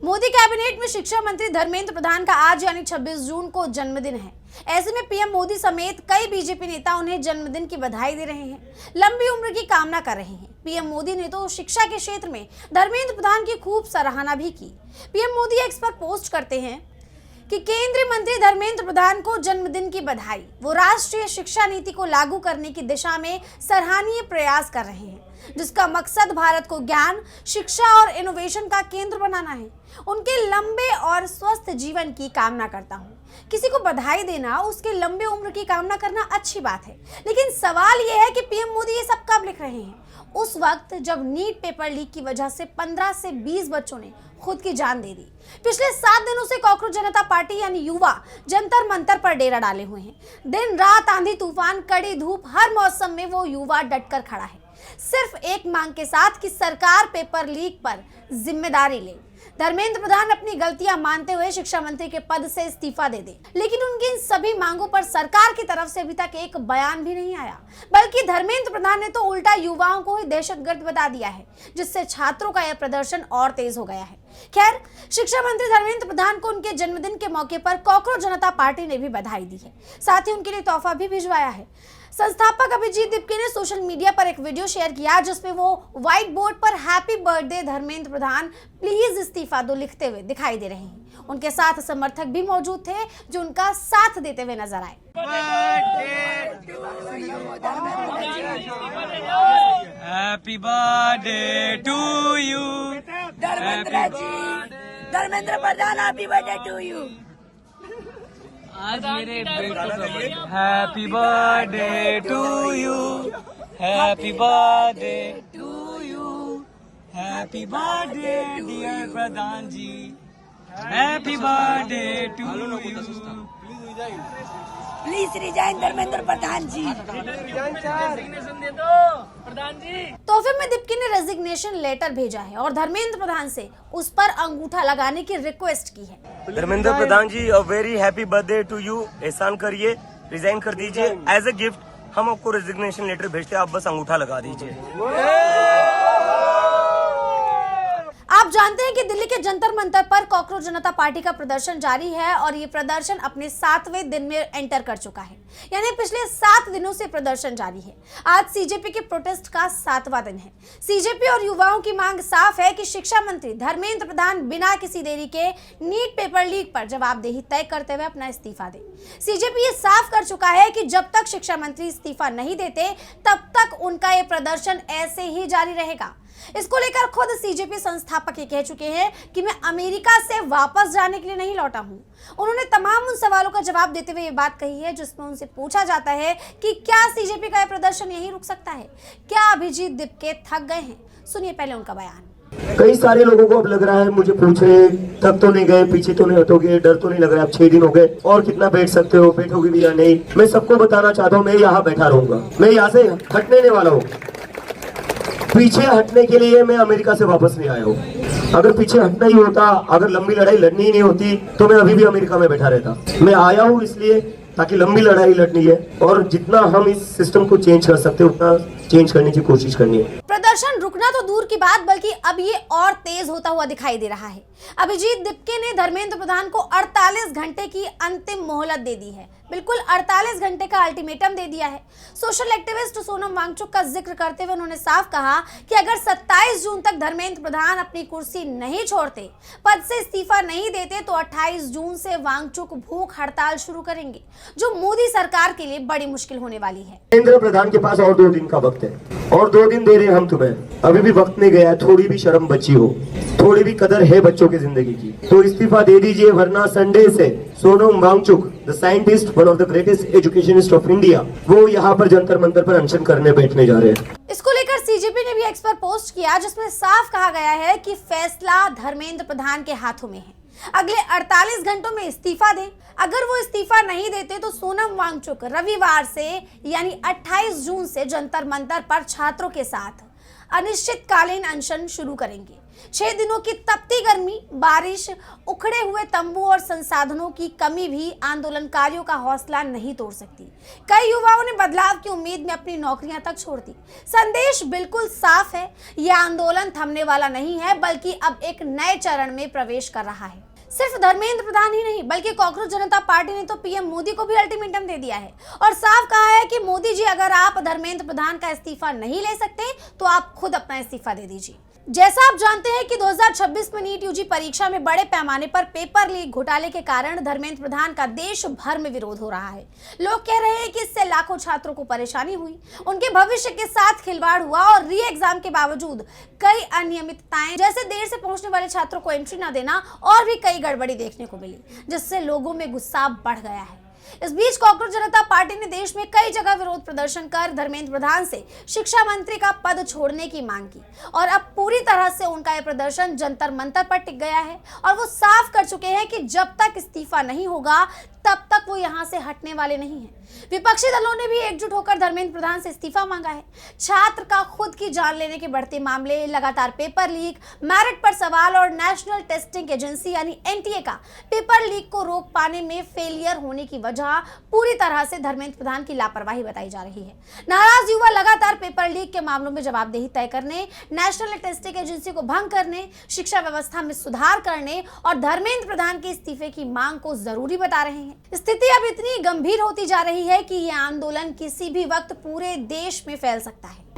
Modi cabinet में शिक्षा मंत्री धर्मेंद्र प्रधान का आज यानी 26 जून को जन्मदिन है। ऐसे में पीएम मोदी समेत कई बीजेपी नेता उन्हें जन्मदिन की बधाई दे रहे हैं, लंबी उम्र की कामना कर रहे हैं। पीएम मोदी ने तो शिक्षा के क्षेत्र में धर्मेंद्र प्रधान की खूब सराहना भी की। पीएम मोदी एक्स पर पोस्ट करते हैं कि केंद्रीय मंत्री धर्मेंद्र प्रधान को जन्मदिन की बधाई। वो राष्ट्रीय शिक्षा नीति को लागू करने की दिशा में सराहनीय प्रयास कर रहे हैं, जिसका मकसद भारत को ज्ञान, शिक्षा और इनोवेशन का केंद्र बनाना है। उनके लंबे और स्वस्थ जीवन की कामना करता हूँ। किसी को बधाई देना, उसके लंबे उम्र की कामना करना अच्छी बात है, लेकिन सवाल यह है कि पीएम मोदी ये सब कब लिख रहे हैं? उस वक्त जब नीट पेपर लीक की वजह से 15 से 20 बच्चों ने खुद की जान दे दी। पिछले 7 दिनों से कॉकरोच जनता पार्टी यानी युवा जंतर मंतर पर डेरा डाले हुए हैं। दिन रात, आंधी तूफान, कड़ी धूप, हर मौसम में वो युवा डटकर खड़ा है, सिर्फ एक मांग के साथ कि सरकार पेपर लीक पर जिम्मेदारी ले। धर्मेंद्र प्रधान अपनी गलतियां मानते हुए शिक्षा मंत्री के पद से इस्तीफा दे दे, लेकिन उनकी इन सभी मांगों पर सरकार की तरफ से अभी तक एक बयान भी नहीं आया, बल्कि धर्मेंद्र प्रधान ने तो उल्टा युवाओं को ही दहशतगर्द बता दिया है, जिससे छात्रों का यह प्रदर्शन और तेज हो गया है। खैर, शिक्षा मंत्री धर्मेंद्र प्रधान को उनके जन्मदिन के मौके पर कॉकरोच जनता पार्टी ने भी बधाई दी है, साथ ही उनके लिए तोहफा भी भिजवाया है। संस्थापक अभिजीत दिपके ने सोशल मीडिया पर एक वीडियो शेयर किया, जिसमें वो व्हाइट बोर्ड पर happy birthday Dharmendra Pradhan, please इस्तीफा दो लिखते हुए दिखाई दे रहे हैं। उनके साथ समर्थक भी मौजूद थे, जो उनका साथ देते हुए नजर आए। Happy birthday to you Dharmendra Pradhan, happy birthday to you. आज मेरे बेटों happy birthday to you, happy birthday to you, happy birthday dear Pradhan ji, happy birthday to you. Please resign Dharmendra Pradhan ji. तोहफे में दिपके ने रेजिग्नेशन लेटर भेजा है और धर्मेंद्र प्रधान से उस पर अंगूठा लगाने की रिक्वेस्ट की है। Dharmendra Pradhan ji, a very happy birthday to you. एहसान करिए, रिजाइन कर दीजिए। एज ए गिफ्ट हम आपको रेजिग्नेशन लेटर भेजते हैं, आप बस अंगूठा लगा दीजिए। आप जानते हैं कि दिल्ली के जंतर मंतर पर कॉकरोच जनता पार्टी का प्रदर्शन जारी है और ये प्रदर्शन अपने 7वें दिन में एंटर कर चुका है, यानी पिछले 7 दिनों से प्रदर्शन जारी है। आज सीजेपी के प्रोटेस्ट का 7वां दिन है। सीजेपी और युवाओं की मांग साफ है कि शिक्षा मंत्री धर्मेंद्र प्रधान बिना किसी देरी के नीट पेपर लीक पर जवाबदेही तय करते हुए अपना इस्तीफा दे। सीजेपी ये साफ कर चुका है कि जब तक शिक्षा मंत्री इस्तीफा नहीं देते, तब तक उनका ये प्रदर्शन ऐसे ही जारी रहेगा। इसको लेकर खुद सीजेपी संस्थापक ये कह चुके हैं कि मैं अमेरिका से वापस जाने के लिए नहीं लौटा हूं। उन्होंने तमाम उन सवालों का जवाब देते हुए ये बात कही है, जिसमें उनसे पूछा जाता है कि क्या सीजेपी का यह प्रदर्शन यहीं रुक सकता है? क्या अभिजीत दिपके थक गए हैं? सुनिए पहले उनका बयान। कई सारे लोगों को अब लग रहा है, मुझे पूछ रहे, थक तो नहीं गए, पीछे तो नहीं हटोगे, डर तो नहीं लग रहा है, अब 6 दिन हो गए और कितना बैठ सकते हो, बैठोगे भी या नहीं? मैं सबको बताना चाहता हूँ, मैं यहाँ बैठा रहूंगा, मैं यहाँ से हटने नहीं वाला हूँ। पीछे हटने के लिए मैं अमेरिका से वापस नहीं आया हूँ। अगर पीछे हटना ही होता, अगर लंबी लड़ाई लड़नी ही नहीं होती, तो मैं अभी भी अमेरिका में बैठा रहता। मैं आया हूँ इसलिए ताकि लंबी लड़ाई लड़नी है और जितना हम इस सिस्टम को चेंज कर सकते हैं उतना चेंज करने की कोशिश करनी है। प्रदर्शन रुकना तो दूर की बात, बल्कि अब ये और तेज होता हुआ दिखाई दे रहा है। अभिजीत दिपके ने धर्मेंद्र प्रधान को 48 घंटे की अंतिम मोहलत दे दी है, बिल्कुल 48 घंटे का अल्टीमेटम दे दिया है। सोशल एक्टिविस्ट सोनम वांगचुक का जिक्र करते हुए उन्होंने साफ कहा कि अगर 27 जून तक धर्मेंद्र प्रधान अपनी कुर्सी नहीं छोड़ते, पद से इस्तीफा नहीं देते, तो 28 जून से वांगचुक भूख हड़ताल शुरू करेंगे, जो मोदी सरकार के लिए बड़ी मुश्किल होने वाली है। केंद्र प्रधान के पास और 2 दिन का वक्त है और 2 दिन दे रहे हैं हम तुम्हें। अभी भी वक्त नहीं गया, थोड़ी भी शर्म बची हो, थोड़ी भी कदर है बच्चों की जिंदगी की, तो इस्तीफा दे दीजिए, वरना संडे से Sonam Wangchuk, the scientist, one of the greatest educationist of India, वो यहाँ पर जंतर मंतर पर अनशन करने बैठने जा रहे हैं। इसको लेकर सीजेपी ने भी एक्स पर पोस्ट किया, जिसमें साफ कहा गया है कि फैसला धर्मेंद्र प्रधान के हाथों में है। अगले 48 घंटों में इस्तीफा दें। अगर वो इस्तीफा नहीं देते तो सोनम वांगचुक रविवार से यानी 28 जून से जंतर मंतर पर छात्रों के साथ अनिश्चितकालीन अनशन शुरू करेंगे। 6 दिनों की तपती गर्मी, बारिश, उखड़े हुए तंबू और संसाधनों की कमी भी आंदोलनकारियों का हौसला नहीं तोड़ सकती। कई युवाओं ने बदलाव की उम्मीद में अपनी नौकरियां तक छोड़ दी। संदेश बिल्कुल साफ है, यह आंदोलन थमने वाला नहीं है, बल्कि अब एक नए चरण में प्रवेश कर रहा है। सिर्फ धर्मेंद्र प्रधान ही नहीं, बल्कि कांग्रेस जनता पार्टी ने तो पीएम मोदी को भी अल्टीमेटम दे दिया है और साफ कहा है कि मोदी जी, अगर आप धर्मेंद्र प्रधान का इस्तीफा नहीं ले सकते तो आप खुद अपना इस्तीफा दे दीजिए। जैसा आप जानते हैं कि 2026 में नीट यूजी परीक्षा में बड़े पैमाने पर पेपर लीक घोटाले के कारण धर्मेंद्र प्रधान का देश भर में विरोध हो रहा है। लोग कह रहे हैं कि इससे लाखों छात्रों को परेशानी हुई, उनके भविष्य के साथ खिलवाड़ हुआ और री एग्जाम के बावजूद कई अनियमितताएं, जैसे देर से पहुंचने वाले छात्रों को एंट्री न देना और भी कई गड़बड़ी देखने को मिली, जिससे लोगों में गुस्सा बढ़ गया है। इस बीच कांग्रेस जनता पार्टी ने देश में कई जगह विरोध प्रदर्शन कर धर्मेंद्र प्रधान से शिक्षा मंत्री का पद छोड़ने की मांग की और अब पूरी तरह से उनका यह प्रदर्शन जंतर मंतर पर टिक गया है और वो साफ कर चुके हैं कि जब तक इस्तीफा नहीं होगा तब तक वो यहां से हटने वाले नहीं हैं। विपक्षी दलों ने भी एकजुट होकर धर्मेंद्र प्रधान से इस्तीफा मांगा है। छात्र का खुद की जान लेने के बढ़ते मामले, लगातार पेपर लीक, मेरिट पर सवाल और नेशनल टेस्टिंग एजेंसी यानी एनटीए का पेपर लीक को रोक पाने में फेलियर होने की वजह पूरी तरह से धर्मेंद्र प्रधान की लापरवाही बताई जा रही है। नाराज युवा लगातार पेपर लीक के मामलों में जवाबदेही तय करने, नेशनल टेस्टिंग एजेंसी को भंग करने, शिक्षा व्यवस्था में सुधार करने और धर्मेंद्र प्रधान के इस्तीफे की मांग को जरूरी बता रहे हैं। स्थिति अब इतनी गंभीर होती जा रही है कि यह आंदोलन किसी भी वक्त पूरे देश में फैल सकता है।